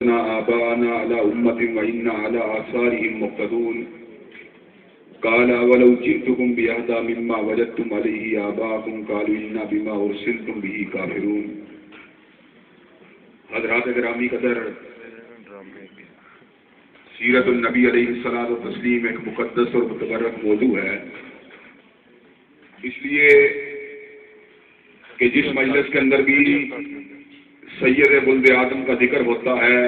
آباءنا على أمة وإنا على آثارهم مقتدون قال ولو جئتكم بأهدى مما وجدتم عليه آباءكم قالوا إنا بما أرسلتم به كافرون. حضرات گرامی قدر، سیرت النبی علیہ الصلوۃ والتسلیم ایک مقدس اور متبرک موضوع ہے، اس لیے کہ جس مجلس کے اندر بھی سید ولد آدم کا ذکر ہوتا ہے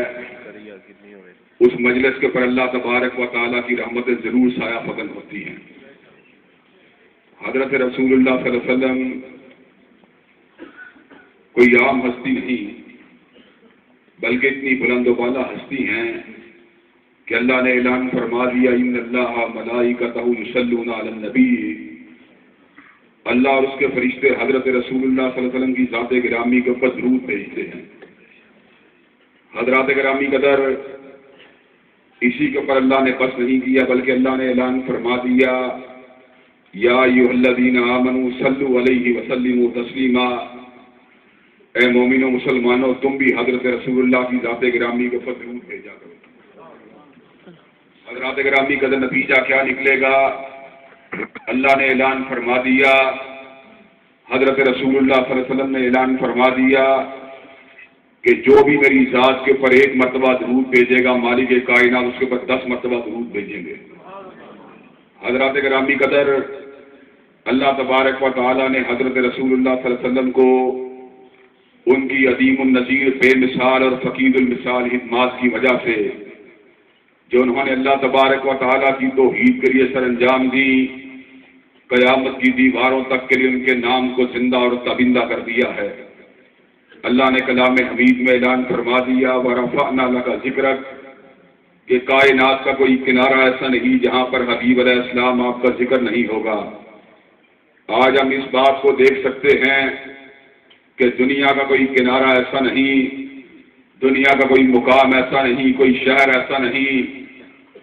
اس مجلس کے پر اللہ تبارک و تعالیٰ کی رحمتیں ضرور سایہ فکن ہوتی ہیں. حضرت رسول اللہ صلی اللہ علیہ وسلم کوئی عام ہستی نہیں بلکہ اتنی بلند و بالا ہستی ہیں کہ اللہ نے اعلان فرما دیا ان اللہ ملائکتہ یصلون علی النبی، اللہ اور اس کے فرشتے حضرت رسول اللہ صلی اللہ علیہ وسلم کی ذات گرامی کے اوپر درود بھیجتے ہیں. حضرات گرامی قدر، اسی کے اوپر اللہ نے بس نہیں کیا بلکہ اللہ نے اعلان فرما دیا یا ایھا الذین آمنوا صلوا علیہ وسلموا تسلیما، اے مومنو مسلمانوں تم بھی حضرت رسول اللہ کی ذات گرامی کے اوپر درود بھیجا کرو. حضرات گرامی قدر، نتیجہ کیا نکلے گا؟ اللہ نے اعلان فرما دیا، حضرت رسول اللہ صلی اللہ علیہ وسلم نے اعلان فرما دیا کہ جو بھی میری ذات کے اوپر ایک مرتبہ درود بھیجے گا مالک کائنات اس کے اوپر 10 مرتبہ درود بھیجیں گے. حضرات گرامی قدر، اللہ تبارک و تعالیٰ نے حضرت رسول اللہ صلی اللہ علیہ وسلم کو ان کی عظیم النظیر بے مثال اور فقید المثال خدمات کی وجہ سے جو انہوں نے اللہ تبارک و تعالیٰ کی توحید کے لیے سر انجام دی، قیامت کی دیواروں تک کے لیے ان کے نام کو زندہ اور تابندہ کر دیا ہے. اللہ نے کلام حمید میں اعلان فرما دیا وَرَفَعْنَا لَكَ ذِكْرَكَ کہ کائنات کا کوئی کنارہ ایسا نہیں جہاں پر حبیب علیہ السلام آپ کا ذکر نہیں ہوگا. آج ہم اس بات کو دیکھ سکتے ہیں کہ دنیا کا کوئی کنارہ ایسا نہیں، دنیا کا کوئی مقام ایسا نہیں، کوئی شہر ایسا نہیں،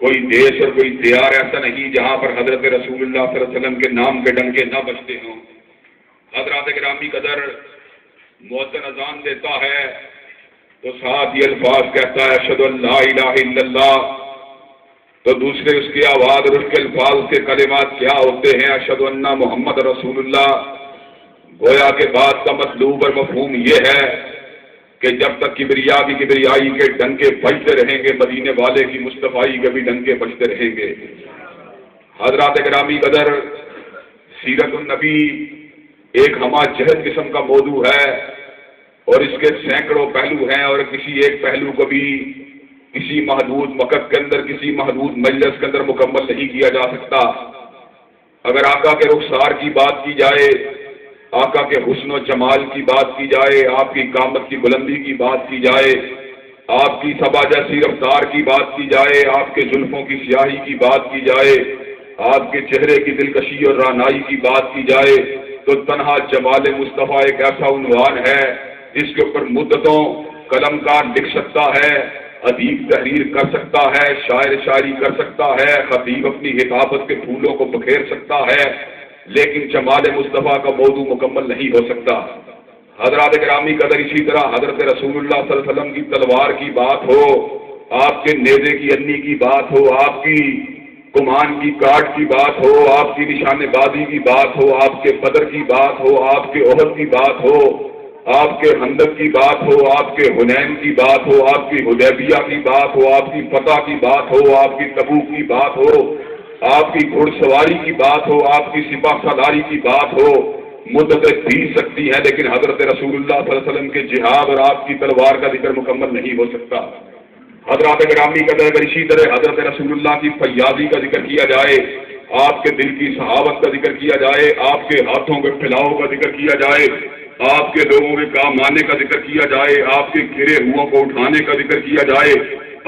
کوئی دیش اور کوئی دیار ایسا نہیں جہاں پر حضرت رسول اللہ صلی اللہ علیہ وسلم کے نام کے ڈنکے نہ بجتے ہوں. حضرات گرامی قدر، مؤذن اذان دیتا ہے تو ساتھ یہ الفاظ کہتا ہے اشہد ان لا الہ الا اللہ، تو دوسرے اس کی آواز اور اس کے الفاظ کے کلمات کیا ہوتے ہیں؟ اشہد ان محمد رسول اللہ. گویا کے بعد کا مطلوب اور مفہوم یہ ہے کہ جب تک کبریا کی کبریائی کے ڈنکے بجتے رہیں گے مدینے والے کی مصطفائی کے بھی ڈنکے بجتے رہیں گے. حضرات گرامی قدر، سیرت النبی ایک ہمہ جہد قسم کا موضوع ہے اور اس کے سینکڑوں پہلو ہیں اور کسی ایک پہلو کو بھی کسی محدود وقت کے اندر کسی محدود مجلس کے اندر مکمل نہیں کیا جا سکتا. اگر آقا کے رخسار کی بات کی جائے، آقا کے حسن و جمال کی بات کی جائے، آپ کی قامت کی بلندی کی بات کی جائے، آپ کی صبا جیسی رفتار کی بات کی جائے، آپ کے زلفوں کی سیاہی کی بات کی جائے، آپ کے چہرے کی دلکشی اور رعنائی کی بات کی جائے، تو تنہا جمال مصطفیٰ ایک ایسا عنوان ہے جس کے اوپر مدتوں قلم کار لکھ سکتا ہے، ادیب تحریر کر سکتا ہے، شاعر شاعری کر سکتا ہے، خطیب اپنی خطابت کے پھولوں کو بکھیر سکتا ہے، لیکن جمال مصطفیٰ کا موضوع مکمل نہیں ہو سکتا. حضرات گرامی قدر، اسی طرح حضرت رسول اللہ صلی اللہ علیہ وسلم کی تلوار کی بات ہو، آپ کے نیزے کی انی کی بات ہو، آپ کی کمان کی کاٹ کی بات ہو، آپ کی نشانے بازی کی بات ہو، آپ کے بدر کی بات ہو، آپ کے احد کی بات ہو، آپ کے خندق کی بات ہو، آپ کے حنین کی بات ہو، آپ کی حدیبیہ کی بات ہو، آپ کی فتح کی بات ہو، آپ کی تبوک کی بات ہو، آپ کی گھڑ سواری کی بات ہو، آپ کی سپاہ سالاری کی بات ہو، مدتیں بیت سکتی ہیں لیکن حضرت رسول اللہ صلی اللہ علیہ وسلم کے جہاد اور آپ کی تلوار کا ذکر مکمل نہیں ہو سکتا. حضرات گرامی قدر، اگر اسی طرح حضرت رسول اللہ کی فیاضی کا ذکر کیا جائے، آپ کے دل کی صحابت کا ذکر کیا جائے، آپ کے ہاتھوں کے پھیلاؤ کا ذکر کیا جائے، آپ کے لوگوں کے کام آنے کا ذکر کیا جائے، آپ کے گرے ہوا کو اٹھانے کا ذکر کیا جائے،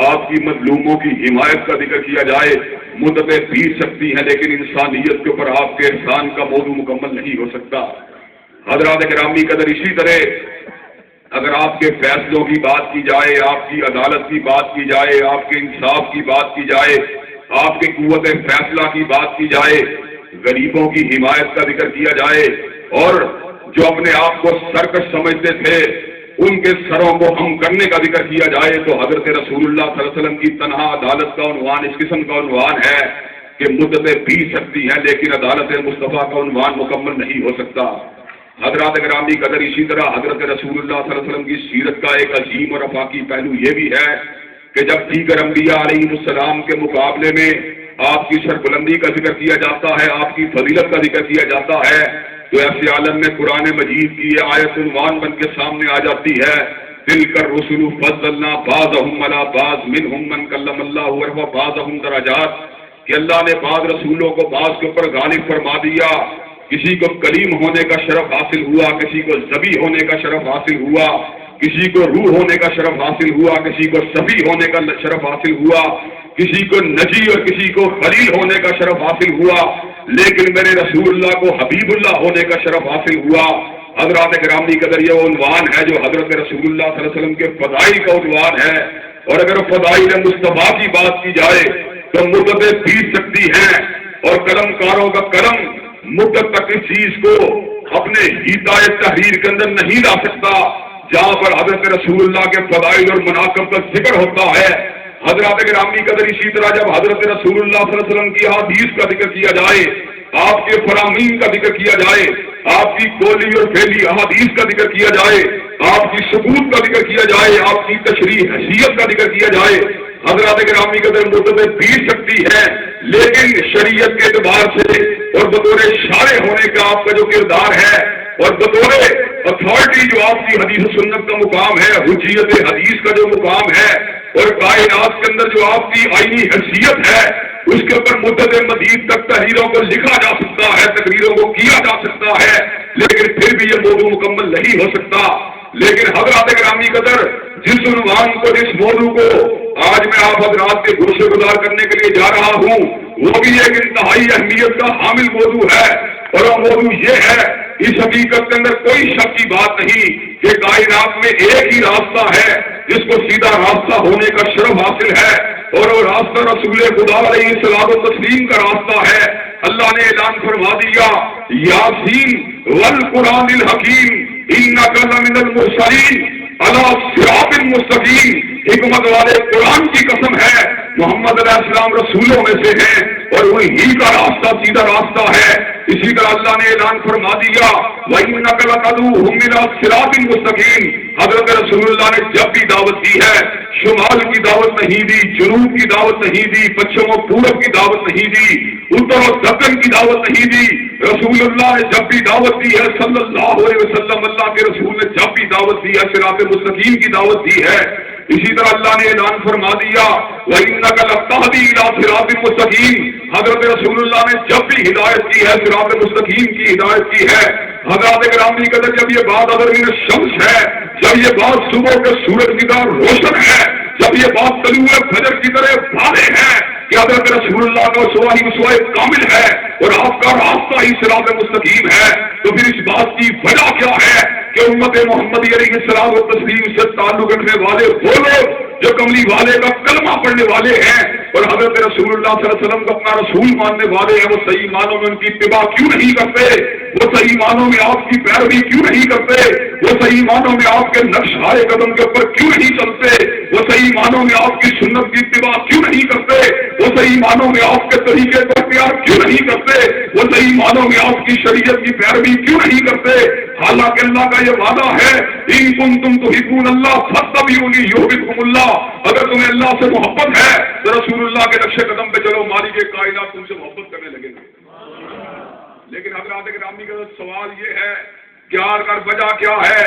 آپ کی مظلوموں کی حمایت کا ذکر کیا جائے، مدتیں بیت سکتی ہیں لیکن انسانیت کے اوپر آپ کے احسان کا موضوع مکمل نہیں ہو سکتا. حضرات گرامی قدر، اسی طرح اگر آپ کے فیصلوں کی بات کی جائے، آپ کی عدالت کی بات کی جائے، آپ کے انصاف کی بات کی جائے، آپ کی قوت فیصلہ کی بات کی جائے، غریبوں کی حمایت کا ذکر کیا جائے، اور جو اپنے آپ کو سرکش سمجھتے تھے ان کے سروں کو ہم کرنے کا ذکر کیا جائے تو حضرت رسول اللہ صلی اللہ علیہ وسلم کی تنہا عدالت کا عنوان اس قسم کا عنوان ہے کہ مدتیں بیت سکتی ہیں لیکن عدالت مصطفیٰ کا عنوان مکمل نہیں ہو سکتا۔ حضرات گرامی قدر، اسی طرح حضرت رسول اللہ صلی اللہ علیہ وسلم کی سیرت کا ایک عظیم اور افاقی پہلو یہ بھی ہے کہ جب دیگر انبیاء علیہ السلام کے مقابلے میں آپ کی سربلندی کا ذکر کیا جاتا ہے، آپ کی فضیلت کا ذکر کیا جاتا ہے، تو ایسے عالم میں قرآن مجید کی یہ آیت عنوان بن کے سامنے آ جاتی ہے، تلک الرسل فضلنا بعضهم علی بعض منهم من کلم اللہ ورفع بعضهم درجات، کہ اللہ نے بعض رسولوں کو بعض کے اوپر غالب فرما دیا، کسی کو کلیم ہونے کا شرف حاصل ہوا، کسی کو ذبی ہونے کا شرف حاصل ہوا، کسی کو روح ہونے کا شرف حاصل ہوا، کسی کو صفی ہونے کا شرف حاصل ہوا، کسی کو نجی اور کسی کو خلیل ہونے کا شرف حاصل ہوا، لیکن میرے رسول اللہ کو حبیب اللہ ہونے کا شرف حاصل ہوا۔ حضرات گرامی قدر، یہ عنوان ہے جو حضرت رسول اللہ صلی اللہ علیہ وسلم کے فضائل کا عنوان ہے، اور اگر فضائل مصطفیٰ کی بات کی جائے تو مدتیں بیت سکتی ہیں، اور قلم کاروں کا قلم مدت تک اس چیز کو اپنے ہدایت تحریر کے اندر نہیں لا سکتا جہاں پر حضرت رسول اللہ کے فضائل اور مناقب کا ذکر ہوتا ہے۔ حضرات گرامی قدر، اسی طرح جب حضرت رسول اللہ صلی اللہ علیہ وسلم کی حدیث کا ذکر کیا جائے، آپ کے فرامین کا ذکر کیا جائے، آپ کی قولی اور فعلی احادیث کا ذکر کیا جائے، آپ کی ثبوت کا ذکر کیا جائے، آپ کی تشریح حیثیت کا ذکر کیا جائے، حضرات گرامی قدر مدتیں بیت سکتی ہے، لیکن شریعت کے اعتبار سے اور بطور شارع ہونے کا آپ کا جو کردار ہے اور بطور اتھارٹی جو آپ کی حدیث و سنت کا مقام ہے، حجیت حدیث کا جو مقام ہے، اور کائنات کے اندر جو آپ کی آئینی حیثیت ہے، اس کے اوپر مدت مزید تک تحریروں کو لکھا جا سکتا ہے، تقریروں کو کیا جا سکتا ہے، لیکن پھر بھی یہ موضوع مکمل نہیں ہو سکتا۔ لیکن حضرات گرامی قدر، جس عنوان کو، جس موضوع کو آج میں آپ حضرات کے گوشے گزار کرنے کے لیے جا رہا ہوں، وہ بھی ایک انتہائی اہمیت کا حامل موضوع ہے، اور وہ موضوع یہ ہے، اس حقیقت کے اندر کوئی شک کی بات نہیں کہ کائنات میں ایک ہی راستہ ہے جس کو سیدھا راستہ ہونے کا شرف حاصل ہے، اور وہ راستہ رسول خدا علیہ الصلوۃ والتسلیم کا راستہ ہے۔ اللہ نے اعلان فرما دیا، یاسین والقرآن الحکیم انک لمن المرسلین علی صراط مستقیم، حکمت والے قرآن کی قسم ہے، محمد علیہ السلام رسولوں میں سے ہیں اور وہی کا راستہ سیدھا راستہ ہے۔ اسی طرح اللہ نے اعلان فرما دیا، وَإِنَّكَ لَتَدْعُوهُمْ إِلَىٰ صِرَاطٍ مُسْتَقِيمٍ۔ حضرت رسول اللہ نے جب بھی دعوت دی ہے، شمال کی دعوت نہیں دی، جنوب کی دعوت نہیں دی، پچھم و پورب کی دعوت نہیں دی، اتر و دکن کی دعوت نہیں دی، رسول اللہ نے جب بھی دعوت دی ہے صلی اللہ علیہ وسلم، اللہ کے رسول نے جب بھی دعوت دی ہے صراط مستقیم کی دعوت دی ہے۔ اسی طرح اللہ نے اعلان فرما دیا، وَإِنَّكَ لَتَهْدِي إِلَىٰ صِرَاطٍ مُسْتَقِيمٍ۔ حضرت رسول اللہ نے جب بھی ہدایت کی ہے صراط مستقیم کی ہدایت کی ہے۔ حضرات گرامی قدر، جب یہ بات اگر من الشمس ہے، جب یہ بات صبح کے سورج کی طرح روشن ہے، جب یہ بات طلوع فجر کی طرح واضح ہے کہ حضرت رسول اللہ کا اسوہ کامل ہے اور آپ کا راستہ ہی صراط مستقیم ہے، تو پھر اس بات کی وجہ کیا ہے کہ امت محمدی علیہ السلام و تسلیم سے تعلق رکھنے والے وہ لوگ جو کملی والے کا کلمہ پڑھنے والے ہیں اور حضرت رسول اللہ صلی اللہ علیہ وسلم کو اپنا رسول ماننے والے ہیں، وہ صحیح معنوں میں ان کی اتباع کیوں نہیں کرتے؟ وہ صحیح معنوں میں آپ کی پیروی کیوں نہیں کرتے؟ وہ صحیح معنوں میں آپ کے نقش ہائے قدم کے اوپر کیوں نہیں چلتے؟ وہ صحیح معنوں میں آپ کی سنت کی اتباع کیوں نہیں کرتے؟ وہ صحیح معنوں میں آپ کے طریقے کو اختیار کیوں نہیں کرتے؟ وہ صحیح معنوں میں آپ کی شریعت کی پیروی کیوں نہیں کرتے؟ حالانکہ اللہ کا یہ وعدہ ہے، ان کنتم تحبون اللہ فاتبعونی یحببکم اللہ، اگر تمہیں اللہ سے محبت ہے تو رسول اللہ کے نقش قدم پہ چلو، مالک کائنات تم سے محبت کرنے لگے گا۔ لیکن حضرات گرامی کا سوال یہ ہے کہ کر وجہ کیا ہے؟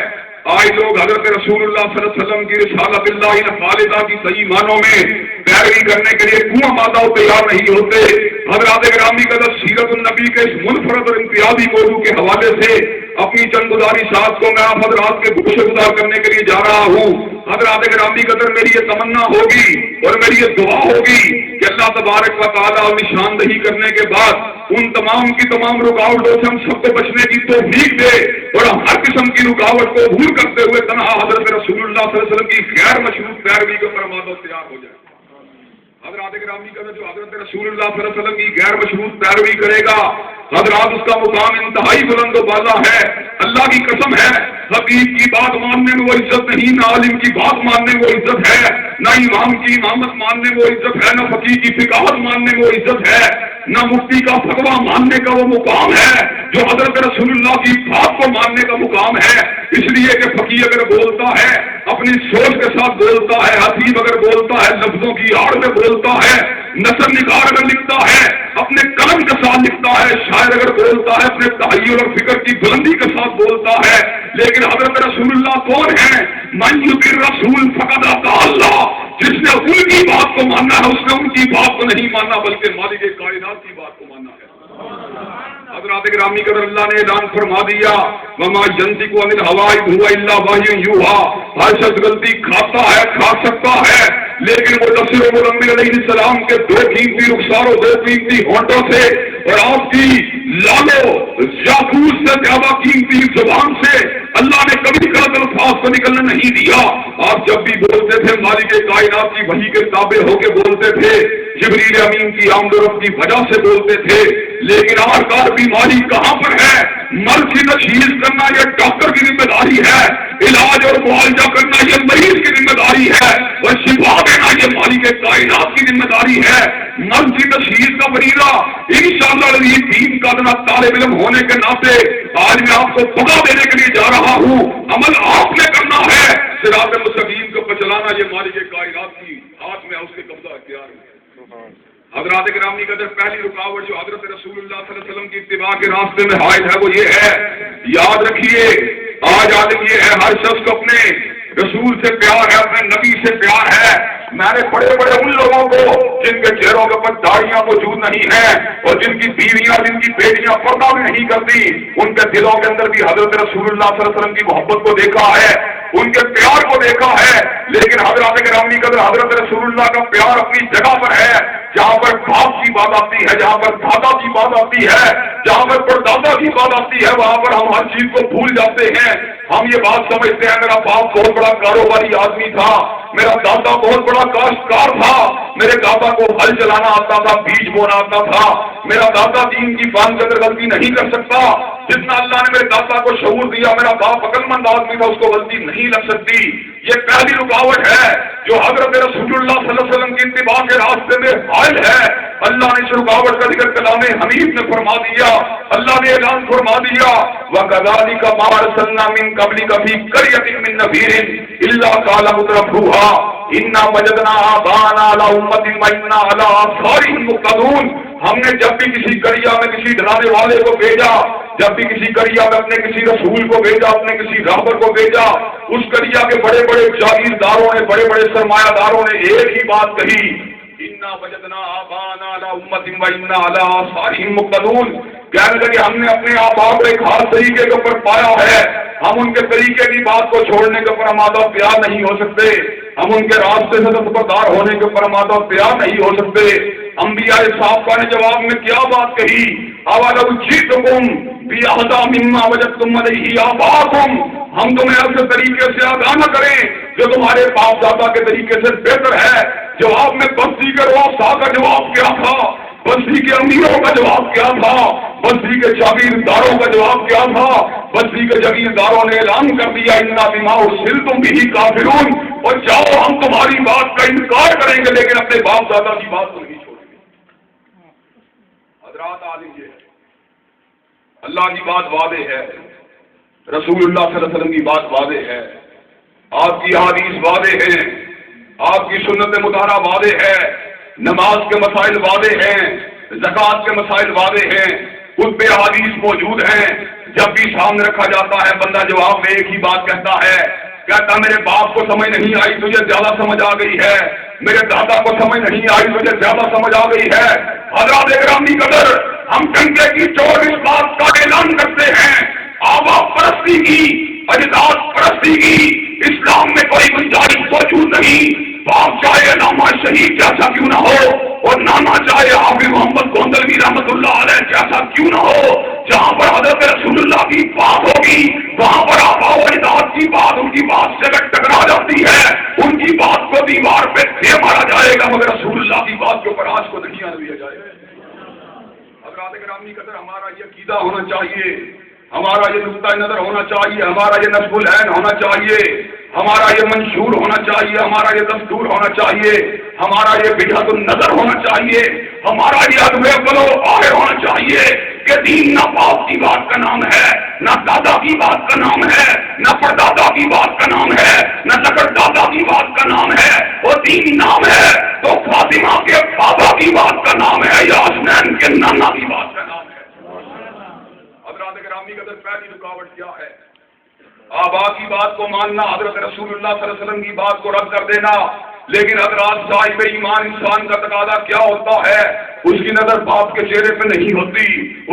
آج لوگ حضرت رسول اللہ صلی اللہ علیہ وسلم کی رسالت اللہ خالدہ کی صحیح معنوں میں پیروی کرنے کے لیے کنواں مادہ تیار نہیں ہوتے۔ حضرات گرامی کا سیرت النبی کے اس منفرد اور امتیازی موضوع کے حوالے سے اپنی چند گزارشات کو میں آپ حضرات کے گوشے گزار کرنے کے لیے جا رہا ہوں۔ حضرات گرامی قدر، میری یہ تمنا ہوگی اور میری یہ دعا ہوگی کہ اللہ تبارک و تعالیٰ نشاندہی کرنے کے بعد ان تمام کی تمام رکاوٹوں سے ہم سب کو بچنے کی توفیق دے اور ہم ہر قسم کی رکاوٹ کو دور کرتے ہوئے تنہا حضرت رسول اللہ صلی اللہ علیہ وسلم کی غیر مشروط پیروی کے فرمان تیار ہو جائے۔ حضرات گرامی قدر، جو حضرت رسول اللہ صلی اللہ علیہ وسلم کی غیر مشروط پیروی کرے گا، حضرات اس کا مقام انتہائی بلند و بالا ہے۔ اللہ کی قسم ہے خطیب کی بات ماننے میں وہ عزت نہیں، نہ عالم کی بات ماننے میں وہ عزت ہے، نہ امام کی امامت ماننے میں وہ عزت ہے، نہ فقیہ کی فقاہت ماننے میں وہ عزت ہے، نہ مفتی کا فتویٰ ماننے کا وہ مقام ہے جو حضرت رسول اللہ کی بات کو ماننے کا مقام ہے۔ اس لیے کہ فقیہ اگر بولتا ہے اپنی سوچ کے ساتھ بولتا ہے، حدیث اگر بولتا ہے لفظوں کی آڑ میں بولتا ہے، نثر نگار اگر لکھتا ہے اپنے قلم کے ساتھ لکھتا ہے، شاعر اگر بولتا ہے اپنے تحیر اور فکر کی بلندی کے ساتھ بولتا ہے۔ لیکن حضرت رسول اللہ کون ہے؟ من یطع الرسول فقد اطاع اللہ، جس نے ان کی بات کو ماننا ہے اس نے ان کی بات کو نہیں ماننا بلکہ مالک کائنات کی بات کو ماننا ہے۔ حضرات گرامی قدر اللہ نے اعلان فرما دیا وما ينطق عن الهوى ان هو الا وحی یوحى، ہر شخص غلطی کھاتا ہے، کھا سکتا ہے، لیکن وہ مدثر و مزمل علیہ السلام کے دو قیمتی رخساروں، دو قیمتی ہونٹوں سے اور آپ کی لالو یاقوت سے زیادہ قیمتی زبان سے اللہ نے کبھی غلط الفاظ کو نکلنے نہیں دیا۔ آپ جب بھی بولتے تھے مالک کائنات کی وحی کے تابع ہو کے بولتے تھے، جبریل امین کی آمد و رفت کی وجہ سے بولتے تھے، لیکن آخر بیماری کہاں پر ہے؟ مرض کی تشخیص کرنا یہ ڈاکٹر کی ذمہ داری ہے، علاج اور معالجہ کرنا یہ مریض کی ذمہ داری ہے، اور شفا دینا یہ مالک کائنات کی ذمہ داری ہے۔ مرض کی تشخیص کا فریضہ انشاءاللہ دین کا طالب علم ہونے کے ناطے آج میں آپ کو پتا دینے کے لیے جا رہا ہوں، عمل آپ نے کرنا ہے، صراط مستقیم کو چلانا یہ مالک کائنات کی ہاتھ میں اس کے قبضہ اختیار ہے۔ حضرات گرامی قدر پہلی رکاوٹ جو حضرت رسول اللہ صلی اللہ علیہ وسلم کی اتباع کے راستے میں حائل ہے وہ یہ ہے، یاد رکھیے آج عالم یہ ہے ہر شخص کو اپنے رسول سے پیار ہے، اپنے نبی سے پیار ہے۔ میں نے بڑے بڑے ان لوگوں کو جن کے چہروں کے اوپر داڑیاں موجود نہیں ہیں اور جن کی بیویاں جن کی بیٹیاں پردہ بھی نہیں کرتی، ان کے دلوں کے اندر بھی حضرت رسول اللہ صلی اللہ علیہ وسلم کی محبت کو دیکھا ہے، ان کے پیار کو دیکھا ہے۔ لیکن حضرات گرامی قدر حضرت رسول اللہ کا پیار اپنی جگہ پر ہے، جہاں پر باپ کی بات آتی ہے، جہاں پر دادا کی بات آتی ہے، جہاں پر پردادا کی بات آتی ہے، وہاں پر ہم ہر چیز کو بھول جاتے ہیں۔ ہم یہ بات سمجھتے ہیں میرا باپ بہت بڑا کاروباری آدمی تھا، میرا دادا بہت بڑا کاشتکار تھا، میرے دادا کو ہل چلانا آتا تھا، بیج بونا آتا تھا، میرا دادا دین کی بات کے اندر غلطی نہیں کر سکتا، جتنا اللہ نے میرے دادا کو شعور دیا میرا باپ عقل مند آدمی تھا، اس کو غلطی نہیں لگ سکتی۔ یہ پہلی رکاوٹ ہے جو حضرت رسول اللہ صلی اللہ علیہ وسلم کی اتباع کے راستے میں حائل ہے۔ اللہ نے اس رکاوٹ کا ذکر کلام حمید میں فرما دیا، اللہ نے اعلان فرما دیا وَكَذَلِكَ مَا أَرْسَلْنَا مِن قَبْلِكَ فِي قَرْيَةٍ مِّن نَّذِيرٍ إِلَّا قَالَ مُتْرَفُوهَا إِنَّا وَجَدْنَا آبَاءَنَا عَلَىٰ أُمَّةٍ وَإِنَّا عَلَىٰ آثَارِهِم مُّقْتَدُونَ۔ ہم نے جب بھی کسی قریہ میں کسی ڈرانے والے کو بھیجا، جب بھی کسی قریہ میں اپنے کسی رسول کو بھیجا، اپنے کسی راہبر کو بھیجا، اس قریہ کے بڑے بڑے جاگیرداروں نے، بڑے بڑے سرمایہ داروں نے ایک ہی بات کہی، اِنَّا وَجَدْنَا آبَاءَنَا عَلَىٰ أُمَّةٍ وَإِنَّا عَلَىٰ آثَارِهِم مُّقْتَدُونَ۔ کہنے لگے ہم نے اپنے آباء کو ایک خاص طریقے کے اوپر پایا ہے، ہم ان کے طریقے کی بات کو چھوڑنے کے اوپر آمادہ تیار نہیں ہو سکتے، ہم ان کے راستے سے خبردار ہونے کے اوپر آمادہ تیار نہیں ہو سکتے۔ انبیاء صافہ نے جواب میں کیا بات کہی، اَوَلَوْ جِئْتُکُم بِأَحْدَىٰ مِمَّا وَجَدتُّمْ عَلَيْهِ آبَاءَکُم، ہم تمہیں ایسے طریقے سے آگاہ نہ کریں جو تمہارے باپ دادا کے طریقے سے بہتر ہے۔ جواب میں بستی کے رؤساء کا جواب کیا تھا، بستی کے امیروں کا جواب کیا تھا، بستی کے جاگیرداروں کا جواب کیا تھا؟ بستی کے جاگیرداروں نے اعلان کر دیا اِنَّا بِمَا أُرْسِلْتُم بِهِ کَافِرُونَ، اور جاؤ ہم تمہاری بات کا انکار کریں گے لیکن اپنے باپ دادا کی بات کو نہیں چھوڑیں گے۔ حضرات عالم یہ ہے، اللہ کی بات واضح ہے، رسول اللہ صلی اللہ علیہ وسلم کی بات واضح ہے، آپ کی حدیث واضح ہیں، آپ کی سنت مطالعہ واضح ہے، نماز کے مسائل واضح ہیں، زکوٰۃ کے مسائل واضح ہیں، خود پہ حدیث موجود ہیں۔ جب بھی سامنے رکھا جاتا ہے بندہ جواب میں ایک ہی بات کہتا ہے، کہتا میرے باپ کو سمجھ نہیں آئی تجھے زیادہ سمجھ آ گئی ہے، میرے دادا کو سمجھ نہیں آئی تجھے زیادہ سمجھ آ گئی ہے۔ حضرات گرامی قدر ہم ڈنڈے کی چوٹ اس بات کا اعلان کرتے ہیں، آبا پرستی کی، اجداد پرستی کی اسلام میں کوئی گنجائش موجود نہیں۔ باپ چاہے علامہ شہید جیسا کیوں نہ ہو اور نانا چاہے حافظ محمد گوندلوی رحمۃ اللہ علیہ جیسا کیوں نہ ہو، جہاں پر حضرت رسول اللہ کی بات ہوگی وہاں پر آبا و اجداد کی بات ان کی بات سے اگر ٹکرا جاتی ہے ان کی بات کو دیوار پہ دے مارا جائے گا، مگر رسول اللہ کی بات کے اوپر آج کو نہیں آنے دیا جائے گا۔ حضرات گرامی قدر ہمارا یہ عقیدہ ہونا چاہیے ہمارا یہ نقطہ نظر ہونا چاہیے، ہمارا یہ نصب العین ہونا چاہیے، ہمارا یہ منشور ہونا چاہیے، ہمارا یہ دستور ہونا چاہیے، ہمارا یہ بدعت النظر ہونا چاہیے، ہمارا یہ ادب بلو آخر ہونا چاہیے کہ دین نہ باپ کی بات کا نام ہے، نہ دادا کی بات کا نام ہے، نہ پردادا کی بات کا نام ہے، نہ چکر دادا کی بات کا نام ہے، وہ دین نام ہے تو فاطمہ کے بابا کی بات کا نام ہے یا حسنین کے نانا کی بات کا نام ہے۔ حضرات گرامی قدر پہلی رکاوٹ کیا ہے؟ آبا کی بات کو ماننا، حضرت رسول اللہ صلی اللہ علیہ وسلم کی بات کو رد کر دینا۔ لیکن حضرات صاحب ایمان انسان کا تقاضا کیا ہوتا ہے؟ اس کی نظر باپ کے چہرے پہ نہیں ہوتی،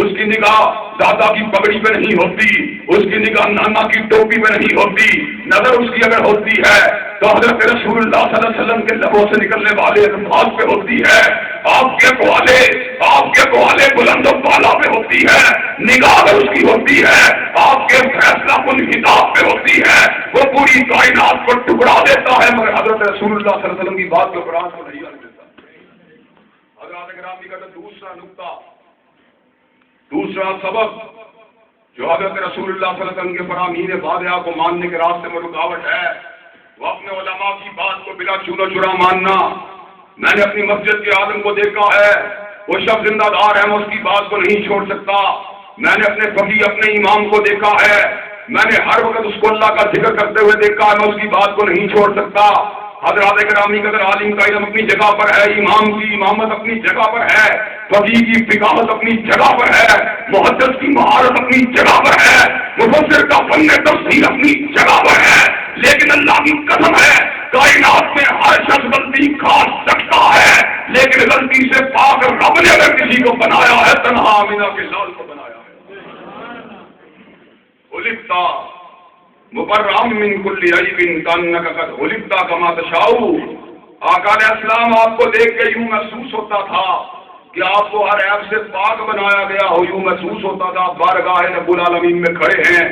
اس کی نگاہ دادا کی پگڑی پہ نہیں ہوتی، اس کی نگاہ نانا کی ٹوپی پہ نہیں ہوتی، نظر اس کی اگر ہوتی ہے تو حضرت رسول اللہ صلی اللہ علیہ وسلم کے لبوں سے نکلنے والے الفاظ پہ ہوتی ہے، آپ کے اقوالے بلند و بالا پہ ہوتی ہے، نگاہ اگر اس کی ہوتی ہے آپ کے فیصلہ کن کتاب پہ ہوتی ہے، وہ پوری کائنات کو ٹکڑا دیتا ہے، مگر حضرت رسول اللہ صلی اللہ علیہ وسلم کی بات کو قرآن کو نہیں آنے دیتا۔ حضرات گرامی کا دوسرا نقطہ، دوسرا سبب جو حضرت رسول اللہ صلی اللہ علیہ وسلم کے فرامین واضحہ کو ماننے کے راستے میں رکاوٹ ہے، وہ اپنے علماء کی بات کو بلا چون و چرا ماننا۔ میں نے اپنی مسجد کے عالم کو دیکھا ہے، وہ شخص زندہ دار ہے، میں اس کی بات کو نہیں چھوڑ سکتا۔ میں نے اپنے فقی اپنے امام کو دیکھا ہے، میں نے ہر وقت اس کو اللہ کا ذکر کرتے ہوئے دیکھا ہے، میں اس کی بات کو نہیں چھوڑ سکتا۔ حضرات گرامی قدر عالم کا علم اپنی جگہ پر ہے، امام کی امامت اپنی جگہ پر ہے، فقیہ کی فقاہت اپنی جگہ پر ہے، محدث کی مہارت اپنی جگہ پر ہے، مفسر کا فن تفسیر اپنی جگہ پر ہے، لیکن اللہ کی قسم ہے کائنات میں ہر شخص غلطی کھا سکتا ہے، لیکن غلطی سے پاک رب نے اگر کسی کو بنایا ہے تنہا آمینہ کے لال کو بنایا ہے۔ خلقتا مبرئا من کل عیب کانک قد خلقت کما تشاء۔ آقا علیہ السلام آپ کو دیکھ کے یوں محسوس ہوتا تھا کہ آپ کو ہر عیب سے پاک بنایا گیا ہو، یوں محسوس ہوتا تھا بارگاہ رب العالمین میں کھڑے ہیں،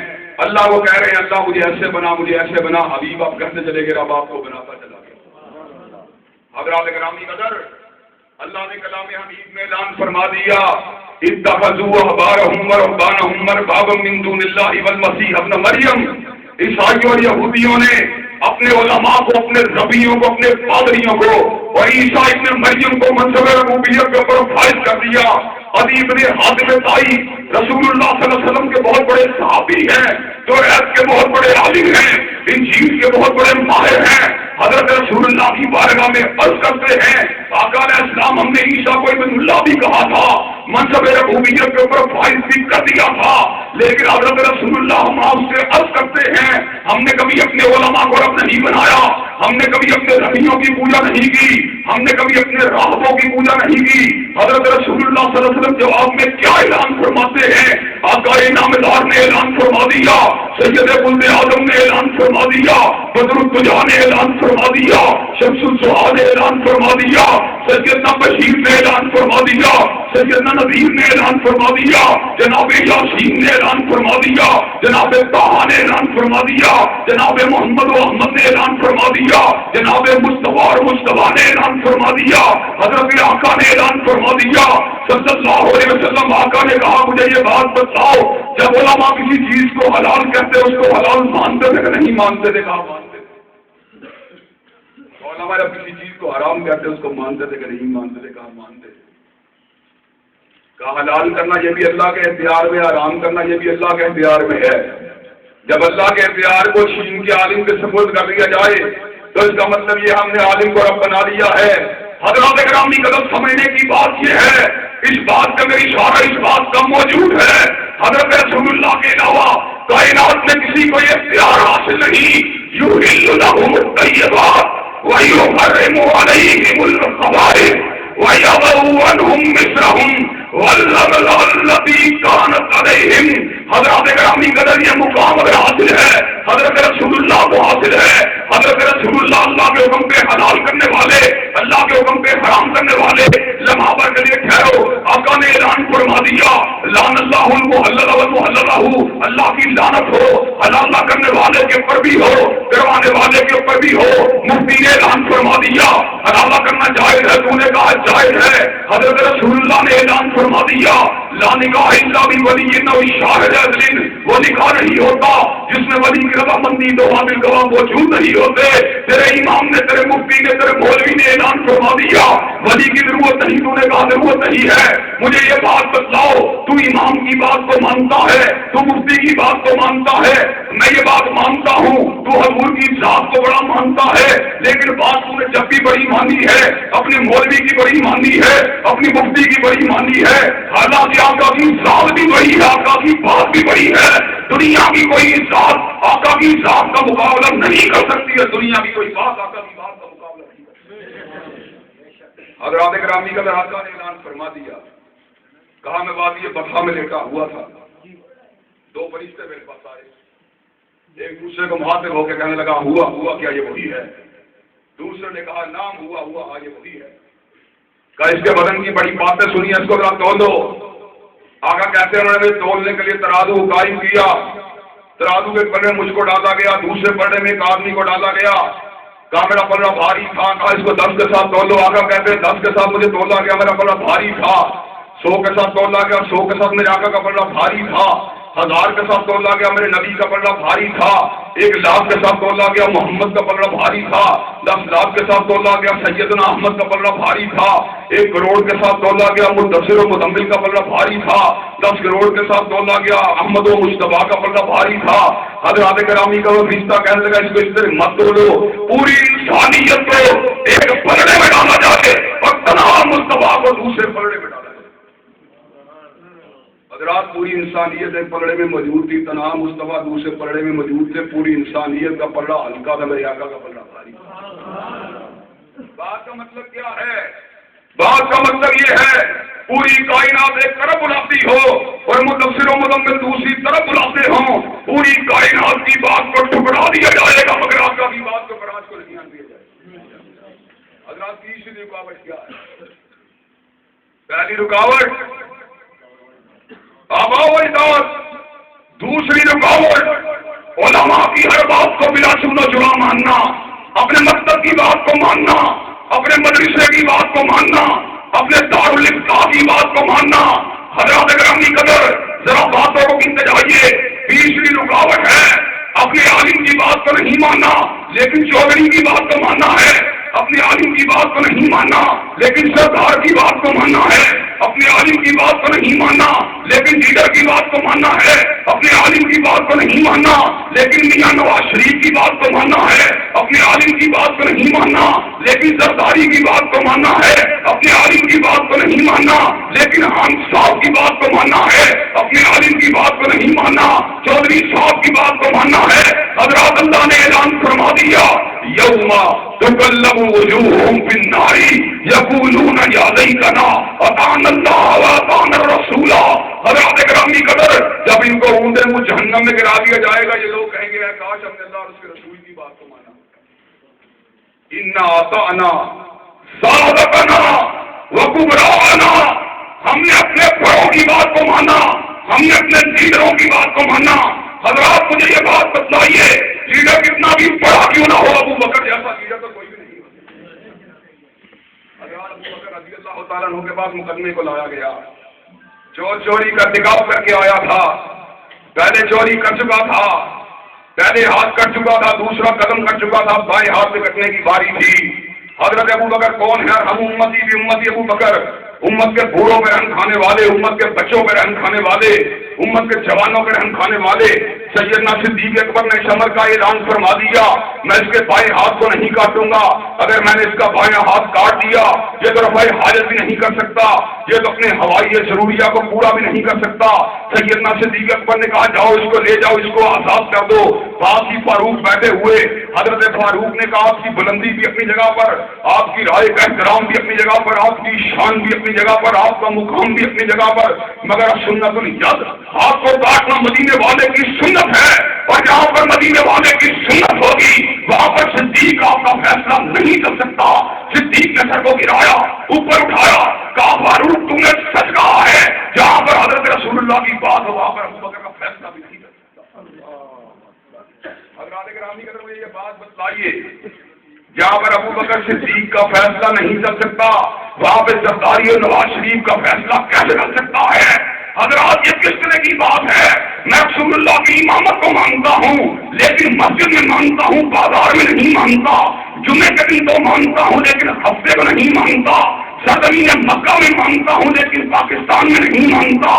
اللہ کو کہہ رہے ہیں اللہ مجھے ایسے بنا، مجھے ایسے بنا۔ حبیب آپ کہتے چلے گئے، رب آپ کو بناتا چلا گیا۔ حضرات گرامی قدر، اللہ نے کلام حبیب میں اعلان فرما دیا اتخذوا احبارهم ورهبانهم اربابا من دون اللہ والمسیح ابن مریم۔ عیسائیوں اور یہودیوں نے اپنے علماء کو، اپنے ربیوں کو، اپنے پادریوں کو اور عیسیٰ ابن مریم کو منصب ربوبیت کے اوپر فائز کر دیا۔ ادیب نے حاتم طائی رسول اللہ صلی اللہ علیہ وسلم کے بہت بڑے صحابی ہیں، توریت کے بہت بڑے عالم ہیں، انجیل کے بہت بڑے ماہر ہیں، حضرت رسول اللہ کی بارگاہ میں عرض کرتے ہیں آقا علیہ السلام ہم نے عیسیٰ کو ابن اللہ بھی کہا تھا، منصب ربوبیت کے اوپر فائز بھی کر دیا تھا، لیکن حضرت رسول اللہ ہم آپ سے عرض کرتے ہیں ہم نے کبھی اپنے علماء کو رب نہیں بنایا، ہم نے کبھی اپنے ربیوں کی پوجا نہیں کی، ہم نے کبھی اپنے راہبوں کی پوجا نہیں کی۔ حضرت رسول اللہ صلی اللہ علیہ وسلم جواب میں کیا اعلان فرماتے ہیں؟ آقا نامدار نے اعلان فرما دیا، سید قلب آدم نے اعلان فرما دیا، بدر الدجا نے اعلان فرما دیا، شمس الضحیٰ نے اعلان فرما دیا، سیدنا بشیر نے اعلان فرما دیا، سیدنا نذیر نے اعلان فرما دیا، جناب یاسین نے اعلان فرما دیا، جناب طٰہٰ نے اعلان فرما دیا، جناب محمد و احمد نے اعلان فرما دیا، جناب مصطفیٰ اور مصطفیٰ نے اعلان فرما دیا، حضرت آقا نے اعلان فرما دیا صلی اللہ علیہ وسلم۔ آقا نے کہا مجھے یہ بات بتاؤ، جب علماء کسی چیز کو حلال کہتے اس کو حلال مانتے تھے کہ نہیں مانتے تھے؟ کہا مانتے تھے۔ علماء جب کسی چیز کو حرام کہتے اس کو مانتے تھے کہ نہیں مانتے تھے؟ کہا مانتے تھے۔ کہا حلال کرنا یہ بھی اللہ کے اختیار میں، حرام کرنا یہ بھی اللہ کے اختیار میں ہے۔ جب اللہ کے اختیار کو چین کے عالم کے سپرد کر دیا جائے تو اس کا مطلب یہ ہم نے عالم کو رب بنا لیا ہے۔ حضرات گرامی قدر سمجھنے کی بات یہ ہے، اس بات کا میری اشارہ اس بات کا موجود ہے حضرت رسول اللہ کے علاوہ کائنات میں کسی کو یہ اختیار حاصل نہیں یحل لهم الطیبات ویحرم علیہم الخبائث ویضع عنہم مصرهم والأغلال التي كانت عليهم۔ حضرات گرامی قدر یہ مقام اگر حاصل ہے حضرت رسول اللہ کو حاصل ہے، حضرت رسول اللہ کے حکم پہ حلال کرنے والے، اللہ کے حکم پہ حرام کرنے والے، لمحہ بھر کے لیے ٹھہرو، آقا نے اعلان فرما دیا لعن اللہ المحلل والمحللہ، اللہ کی لعنت ہو حلال کرنے والے کے اوپر بھی ہو، کروانے والے کے اوپر بھی ہو۔ مفتی نے اعلان فرما دیا حلال کرنا جائز ہے، تو نے کہا جائز شاہد ہے، حضرت رسول اللہ نے اعلان فرما دیا لا نکاح الا بولی او شاہد عدل، وہ نکاح نہیں ہوتا جس میں ولی کی رضامندی دو عادل گواہ موجود نہیں ہوتے۔ تیرے امام نے، تیرے مفتی نے، تیرے مولوی نے اعلان فرما دیا ولی کی ضرورت نہیں، تو نے کہا ضرورت نہیں ہے۔ مجھے یہ بات بتلاؤ، تو امام کی بات کو مانتا ہے، تو مفتی کی بات کو مانتا ہے، میں یہ بات مانتا ہوں، تو حضور کی ذات کو بڑا مانتا ہے، لیکن بات تو نے جب بھی بڑی مانی ہے، اپنے مولوی کی بڑی مانی ہے، اپنی مفتی کی بڑی مانی ہے، حالانکہ آقا کی ذات بھی بڑی ہے، آقا کی بات بھی بڑی ہے۔ دنیا کی کوئی ذات آقا کی ذات کا مقابلہ نہیں کر سکتی ہے، دنیا کی کوئی بات آقا کی بات کا مقابلہ نہیں کر سکتی۔ حضرات گرامی کا آقا نے اعلان فرما دیا، کہا میں وادی بطحا میں لیٹا ہوا تھا، دو فرشتے میرے پاس آئے، ایک دوسرے کو مخاطب ہو کے کہنے لگا ہوا ہوا کیا یہ وہی ہے؟ دوسرے نے کہا نام ہوا ہوا ہاں یہ وہی ہے۔ کہا اس کے بدن کی بڑی باتیں سنی ہے، اس کو ذرا تول دو۔ آقا کہتے ہیں انہوں نے تولنے کے لیے ترازو قائم کیا، ترازو کے پلڑے مجھ کو ڈالا گیا، دوسرے پلڑے میں ایک آدمی کو ڈالا گیا، کہا میرا پلڑا بھاری تھا، کہا اس کو 10 کے ساتھ تول دو۔ آقا کہتے ہیں 10 کے ساتھ مجھے تولا گیا، میرا پلڑا بھاری تھا، 100 کے ساتھ تولا گیا، 100 کے ساتھ میرے آقا کا پلڑا بھاری تھا، 1000 کے ساتھ تولا گیا، میرے نبی کا پلڑا بھاری تھا، 1,00,000 کے ساتھ تولا گیا، محمد کا پلڑا بھاری تھا، 10,00,000 کے ساتھ تولا گیا، سیدنا احمد کا پلڑا بھاری تھا، 1 کروڑ کے ساتھ تولا گیا، مدثر و مزمل کا پلڑا بھاری تھا، 10 کروڑ کے ساتھ تولا گیا، احمد و مجتبیٰ کا پلڑا بھاری تھا۔ حضرات گرامی کا وہ فرشتہ کہنے لگا اس کو اس طرح مت تولو، پوری انسانیت کو ایک پلڑے میں ڈالا جائے اور تنہا مجتبیٰ کو دوسرے پلڑے میں ڈالا جائے۔ حضرات پوری انسانیت ایک پلڑے میں موجود تھی، تنہا مجتبیٰ دوسرے پلڑے میں موجود تھے، پوری انسانیت کا پلڑا ہلکا تھا، میرے آقا کا پلڑا بھاری تھا۔ بات کا مطلب کیا ہے؟ بات کا مطلب یہ ہے پوری کائنات ایک طرف بلاتی ہو اور مدثر و مزمل دوسری طرف بلاتے ہوں، پوری کائنات کی بات کو ٹکرا دیا جائے گا مگر آقا کی بات کو براج کو نہیں دیا جائے گا۔ حضرات تیسری رکاوٹ کیا ہے؟ پہلی رکاوٹ آبا و اجداد، دوسری رکاوٹ علماء کی ہر بات کو بلا سن و جڑا ماننا، اپنے مکتب کی بات کو ماننا، اپنے مدرسے کی بات کو ماننا، اپنے دارالفتاء کی بات کو ماننا۔ حضرات گرامی قدر ذرا باتوں کو گنتے جائیے۔ تیسری رکاوٹ ہے اپنے عالم کی بات کو نہیں ماننا لیکن چودھری کی بات کو ماننا ہے، اپنے عالم کی بات کو نہیں ماننا لیکن سردار کی بات کو ماننا ہے، اپنے عالم کی بات کو نہیں ماننا لیکن لیڈر کی بات کو ماننا ہے، اپنے عالم کی بات کو نہیں ماننا لیکن میاں نواز شریف کی بات کو ماننا ہے، اپنے عالم کی بات کو نہیں ماننا لیکن سرداری کی بات کو ماننا ہے، اپنے عالم کی بات کو نہیں ماننا لیکن خان صاحب کی بات کو ماننا ہے، اپنے عالم کی بات کو نہیں ماننا چودھری صاحب کی بات کو ماننا ہے۔ حضرات اللہ نے اعلان فرما دیا یوم تقلب وجوہہم فی النار یقولون یا لیتنا اطعنا اللہ واطعنا الرسول۔ حضرات گرامی قدر جب ان کو اونڈے منہ جہنم میں گرا دیا جائے گا یہ لوگ کہیں گے کاش ہم نے اللہ اور اس کے رسول کی بات کو مانا۔ انا اطعنا سادتنا وکبراءنا، ہم نے اپنے بڑوں کی بات کو مانا، ہم نے اپنے لیڈروں کی بات کو مانا۔ حضرات مجھے یہ بات بتلائیے لیڈر کتنا بھی بڑا کیوں نہ ہو، ابو بکر جیسا لیڈر تو کوئی بھی نہیں ہو۔ حضرات ابو بکر رضی اللہ تعالیٰ عنہ کے پاس مقدمے کو لایا گیا، جو چوری کا ارتکاب کر کے آیا تھا، پہلے چوری کر چکا تھا، پہلے ہاتھ کٹ چکا تھا، دوسرا قدم کٹ چکا تھا، بائیں ہاتھ سے کٹنے کی باری تھی۔ حضرت ابو بکر کون ہے؟ ہم امتی بھی امتی ابو بکر، امت کے بوڑھوں پہ رحم کھانے والے، امت کے بچوں پہ رحم کھانے والے، امت کے جوانوں پہ رحم کھانے والے۔ سیدنا صدیق اکبر نے شمر کا اعلان فرما دیا میں اس کے بائیں ہاتھ کو نہیں کاٹوں گا، اگر میں نے اس کا بائیں ہاتھ کاٹ دیا یہ تو رفع حاجت بھی نہیں کر سکتا، یہ تو اپنے ہوائی ضروریات کو پورا بھی نہیں کر سکتا۔ سیدنا صدیق اکبر نے کہا جاؤ اس کو لے جاؤ، اس کو آزاد کر دو۔ پاس ہی فاروق بیٹھے ہوئے، حضرت فاروق نے کہا آپ کی بلندی بھی اپنی جگہ پر، آپ کی رائے کا احترام بھی اپنی جگہ پر، آپ کی شان بھی اپنی جگہ پر، آپ کا مقام بھی اپنی جگہ پر، مگر سنت الید، ہاتھ کو کاٹنا مدینے والے کی سنت ہے، اور جہاں پر مدینے والے کی سنت ہوگی وہاں پر صدیق آپ کا فیصلہ نہیں کر سکتا۔ صدیق نے سر کو گرایا، اوپر اٹھایا، کہا فاروق تم نے سچ کہا ہے، جہاں پر حضرت رسول اللہ کی بات ہو وہاں پر ابو بکر کا فیصلہ بھی نہیں کر سکتا۔ حضرات گرامی اگر مجھے یہ بات بتلائیے، جہاں پر ابو بکر صدیق کا فیصلہ نہیں کر سکتا وہاں پہ زرداری اور نواز شریف کا فیصلہ کیسے کر سکتا ہے؟ حضرات یہ کس طرح کی بات ہے؟ میں رسول اللہ کی امامت کو مانتا ہوں لیکن مسجد میں مانتا ہوں، بازار میں نہیں مانتا، جمعے کے دن تو مانتا ہوں لیکن ہفتے کو نہیں مانتا، سرزمین مکہ میں مانتا ہوں لیکن پاکستان میں نہیں مانتا،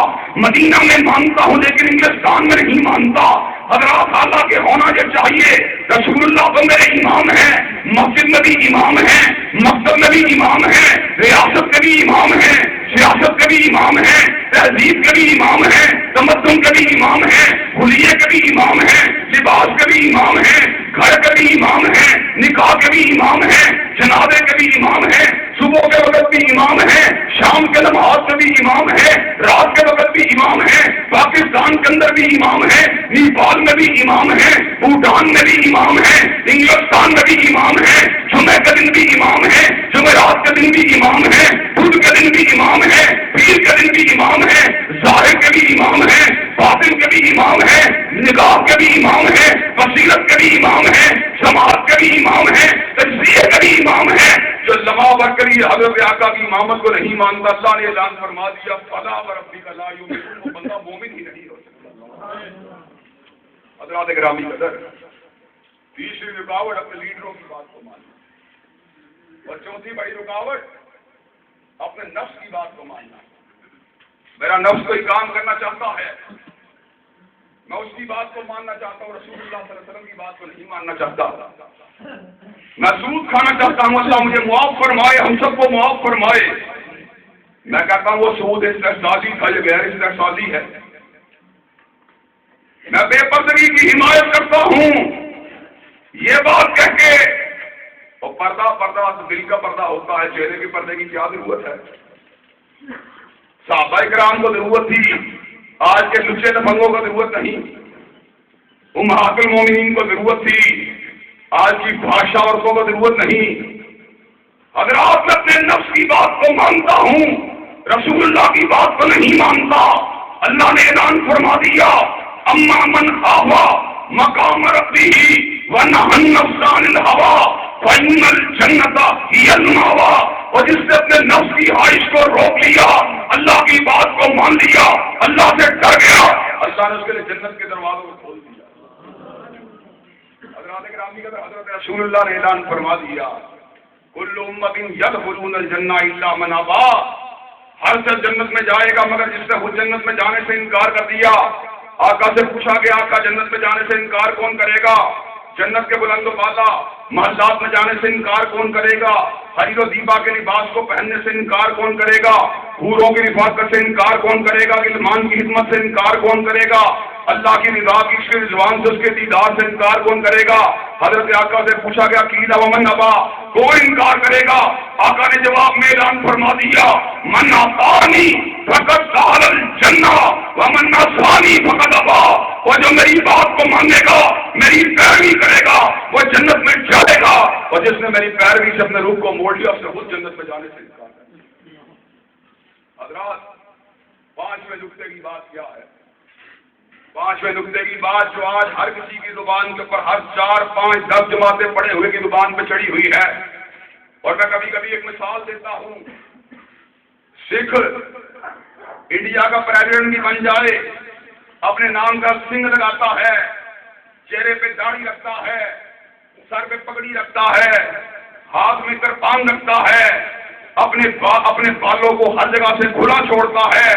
مدینہ میں مانتا ہوں لیکن انگلستان میں نہیں مانتا۔ حضرات حالانکہ ہونا یہ چاہیے، رسول اللہ تو میرے امام ہیں، مسجد میں بھی امام ہیں، مکتب میں بھی امام ہیں، ریاست کے بھی امام ہیں، سیاست کے بھی امام ہیں، تہذیب کے بھی امام ہیں، تمدن کے بھی امام ہیں، حلیے کے بھی امام ہیں، لباس کے بھی امام ہیں، گھر کے بھی امام ہیں، نکاح کے بھی امام ہیں، جنازے کے بھی امام ہیں، صبح کے وقت بھی امام ہیں، شام کے نماز کے بھی امام ہیں، رات کے وقت بھی امام ہیں، پاکستان کے اندر بھی امام ہیں، نیپال میں بھی امام ہیں، بھوٹان میں بھی امام ہیں، انگلستان میں بھی امام ہیں، جمعے کے دن بھی امام ہیں، جمعرات کے دن بھی امام ہیں، بدھ کے دن بھی امام ہیں، پیر کے دن بھی امام ہیں، ظاہر کے بھی امام ہیں، باطن کے بھی امام ہیں، نگاہ کے بھی امام ہیں، بصیرت کے بھی امام ہیں، سماعت کے بھی امام ہیں، تجزیے کے بھی امام ہیں۔ جو لمحہ بھر کر یہ حضرت آقا کی امامت کو نہیں مانتا، اللہ نے اعلان فرما دیا فلا وربک لا یؤمنون، وہ بندہ مومن ہی نہیں ہو سکتا۔ حضرات گرامی قدر، تیسری رکاوٹ اپنے لیڈروں کی بات کو ماننا، اور چوتھی بڑی رکاوٹ اپنے نفس کی بات کو ماننا۔ میرا نفس کوئی کام کرنا چاہتا ہے، میں اس کی بات کو ماننا چاہتا ہوں، رسول اللہ صلی اللہ علیہ وسلم کی بات کو نہیں ماننا چاہتا۔ میں سود کھانا چاہتا ہوں، اللہ مجھے معاف فرمائے، ہم سب کو معاف فرمائے۔ میں کہتا ہوں وہ سود استحصالی تھا، یہ غیر استحصالی ہے۔ میں بے پردگی کی حمایت کرتا ہوں، یہ بات کہہ کے اور پردہ دل کا پردہ ہوتا ہے، چہرے کے پردے کی کیا ضرورت ہے؟ صحابہ کرام کو ضرورت تھی، آج کے لچے لفنگوں کو ضرورت نہیں۔ امہات المومنین کو ضرورت تھی، آج کی بادشاہ عورتوں کو ضرورت نہیں۔ حضرات میں اپنے نفس کی بات کو مانتا ہوں، رسول اللہ کی بات کو نہیں مانتا۔ اللہ نے اعلان فرما دیا اما من خاف مقام ربہ ونہى النفس عن الہوى فإن الجنة هي المأوى، اور جس نے اپنے نفس کی خواہش کو روک لیا، اللہ کی بات کو مان لیا، اللہ سے ڈر گیا، اللہ نے اس کے لیے جنت کے دروازوں کو کھول دیا۔ حضرات گرامی کا حضرت رسول اللہ نے اعلان فرما دیا کل امت یدخلون الجنہ الا من ابا، ہر شخص جنت میں جائے گا مگر جس نے خود جنت میں جانے سے انکار کر دیا۔ آقا سے پوچھا گیا آقا جنت میں جانے سے انکار کون کرے گا؟ جنت کے بلند و بالا محلات میں جانے سے انکار کون کرے گا؟ حریر و دیبا کے لباس کو پہننے سے انکار کون کرے گا؟ حوروں کی رفاقت سے انکار کون کرے گا؟ غلمان کی خدمت سے انکار کون کرے گا؟ اللہ کی رضا کی عشق رضوان سے اس کے دیدار سے انکار کون کرے گا؟ حضرت آقا سے پوچھا گیا قیل ومن ابا، کون انکار کرے گا؟ آقا نے جواب میں اعلان فرما دیا من اطاعنی فقد دخل الجنہ ومن عصانی فقد ابا، وہ جو میری بات کو مانے گا، میری پیروی کرے گا، وہ جنت میں جائے گا، اور جس نے میری پیروی سے اپنے روح کو موڑ لیا اس نے خود جنت میں جانے سے انکار کر دیا۔ حضرات پانچویں نکتے کی بات کیا ہے؟ پانچویں نکتے کی بات جو آج ہر کسی کی زبان کے اوپر، ہر 4 5 10 جماعتیں پڑھے ہوئے کی زبان پہ چڑھی ہوئی ہے، اور میں کبھی کبھی ایک مثال دیتا ہوں، سکھ انڈیا کا پریزیڈنٹ بھی بن جائے، اپنے نام کا سنگھ لگاتا ہے، چہرے پہ داڑھی رکھتا ہے، سر پہ پگڑی رکھتا ہے، ہاتھ میں کرپان رکھتا ہے، اپنے بالوں کو ہر جگہ سے کھلا چھوڑتا ہے۔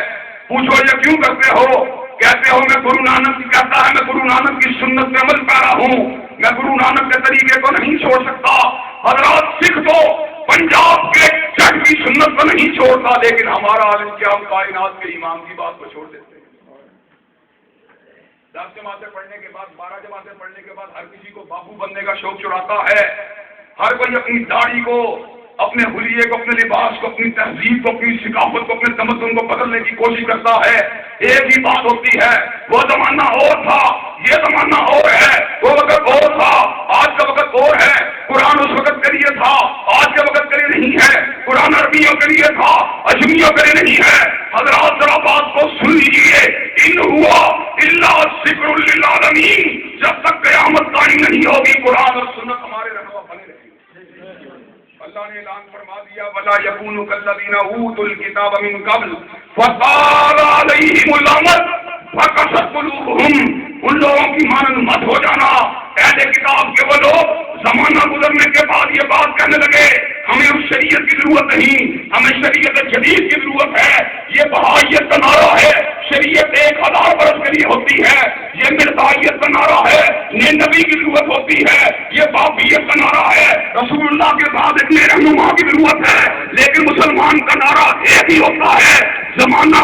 پوچھو یہ کیوں کرتے ہو؟ کہتے ہو میں گرو نانک کی کہتا ہے میں گرو نانک کی سنت پہ عمل پیرا ہوں، میں گرو نانک کے طریقے کو نہیں چھوڑ سکتا۔ حضرات سکھ تو پنجاب کے جج کی سنت کو نہیں چھوڑتا، لیکن ہمارا عالم کیا ہم کائنات کے امام کی بات کو چھوڑ دیتے ہیں۔ 10 جماعتیں پڑھنے کے بعد 12 جماعتیں پڑھنے کے بعد ہر کسی کو بابو بننے کا شوق چڑھاتا ہے، ہر کوئی اپنی داڑھی کو، اپنے حلیے کو، اپنے لباس کو، اپنی تہذیب کو، اپنی ثقافت کو، اپنے تمدن کو بدلنے کی کوشش کرتا ہے۔ ایک ہی بات ہوتی ہے، وہ زمانہ اور تھا، یہ زمانہ اور ہے، وہ وقت اور تھا، آج کا وقت اور ہے۔ قرآن اس وقت کے لیے تھا، آج کے وقت کے لیے نہیں ہے۔ قرآن عربیوں کے لیے تھا، اجمیوں کے لیے نہیں ہے۔ حضرات ذرا بات کو سن لیجیے، ان ہوا الا ذکر للعالمین، جب تک قیامت قائم نہیں ہوگی قرآن اور سنت ہمارے رہنما بنے رہیں گے۔ اللہ اللہ نے اعلان فرما دیا ولا یکونوا کالذین اوتوا الکتاب من قبل فطال علیہم الامد فقست قلوبہم، ان لوگوں کی مانند مت ہو جانا اہل کتاب کے وہ لوگ زمانہ گزرنے کے بعد یہ بات کہنے لگے ہمیں اس شریعت کی ضرورت نہیں، ہمیں شریعت جدید کی ضرورت ہے، یہ بہائیت کا نعرہ ہے، شریعت 1000 برس کے لیے ہوتی ہے، یہ مرزائیت کا نعرہ ہے، یہ نبی کی ضرورت ہوتی ہے، یہ بابیت کا نعرہ ہے، رسول اللہ کے بعد اتنے رہنما کی ضرورت ہے، لیکن مسلمان کا نعرہ ایک ہی ہوتا ہے، زمانہ